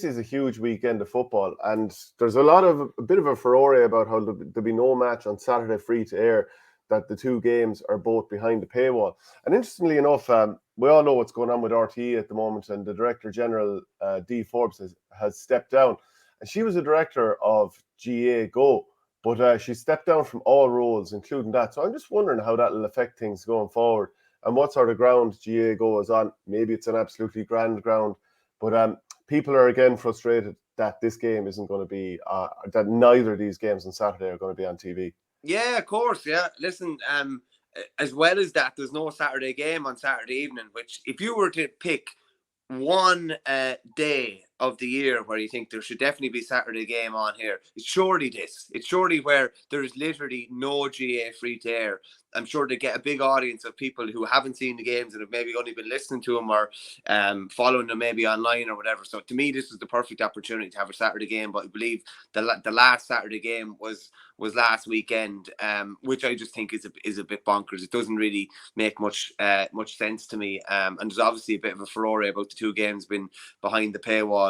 is a huge weekend of football, and there's a bit of a furore about how there'll be no match on Saturday free to air, that the two games are both behind the paywall. And interestingly enough, we all know what's going on with RTE at the moment, and the Director General, Dee Forbes, has stepped down. And she was a director of GAAGO, but she stepped down from all roles, including that. So I'm just wondering how that will affect things going forward, and what sort of ground GAAGO is on. Maybe it's an absolutely grand ground, but people are again frustrated that this game isn't going to be, that neither of these games on Saturday are going to be on TV. Yeah, of course. Yeah. Listen, as well as that, there's no Saturday game on Saturday evening, which if you were to pick one day of the year where you think there should definitely be Saturday game on here, it's surely this. It's surely where there is literally no GA free to air. I'm sure they get a big audience of people who haven't seen the games and have maybe only been listening to them or following them maybe online or whatever. So to me, this is the perfect opportunity to have a Saturday game. But I believe the last Saturday game was last weekend, which I just think is a bit bonkers. It doesn't really make much sense to me. And there's obviously a bit of a furore about the two games being behind the paywall.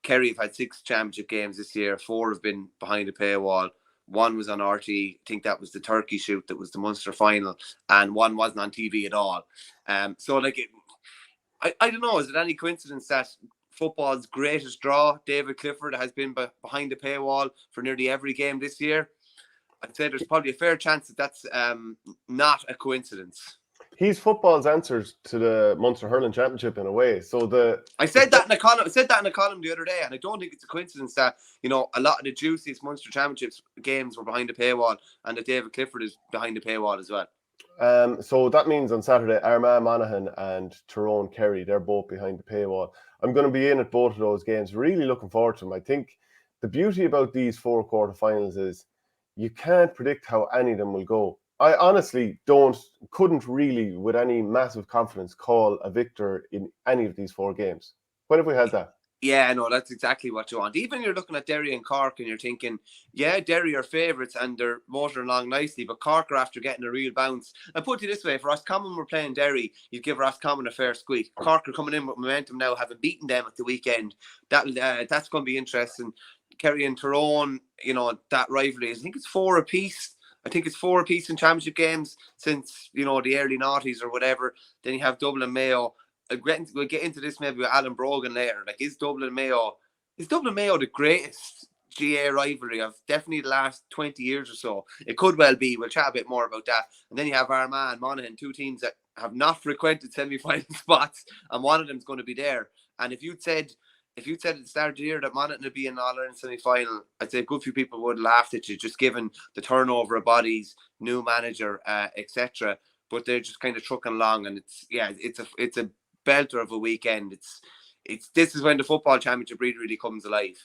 Kerry have had 6 championship games this year. 4 have been behind the paywall. 1 was on RTE. I think that was the Turkey shoot. That was the Munster final, and 1 wasn't on TV at all. So like, I don't know. Is it any coincidence that football's greatest draw, David Clifford, has been behind the paywall for nearly every game this year? I'd say there's probably a fair chance that that's not a coincidence. He's football's answers to the Munster Hurling Championship in a way. So I said that in a column. I said that in a column the other day, and I don't think it's a coincidence that a lot of the juiciest Munster Championships games were behind the paywall, and that David Clifford is behind the paywall as well. So that means on Saturday, Armagh Monaghan and Tyrone Kerry, they're both behind the paywall. I'm going to be in at both of those games. Really looking forward to them. I think the beauty about these 4 quarterfinals is you can't predict how any of them will go. I honestly couldn't really, with any massive confidence, call a victor in any of these 4 games. When have we had that? Yeah, no, that's exactly what you want. Even you're looking at Derry and Cork and you're thinking, yeah, Derry are favourites and they're motoring along nicely, but Cork are after getting a real bounce. I put it this way, if Roscommon were playing Derry, you'd give Roscommon a fair squeak. Cork are coming in with momentum now, having beaten them at the weekend. That's going to be interesting. Kerry and Tyrone, that rivalry, I think it's 4 apiece. I think it's 4 apiece in championship games since, the early noughties or whatever. Then you have Dublin Mayo. We'll get into this maybe with Alan Brogan later. Like, is Dublin Mayo the greatest GA rivalry of definitely the last 20 years or so? It could well be. We'll chat a bit more about that. And then you have Armagh and Monaghan, 2 teams that have not frequented semi-final spots, and one of them's going to be there. And if you'd said at the start of the year that Monaghan would be in All-Ireland semi-final, I'd say a good few people would have laughed at you, just given the turnover of bodies, new manager, etc. But they're just kind of trucking along, and it's a belter of a weekend. This is when the football championship really comes alive.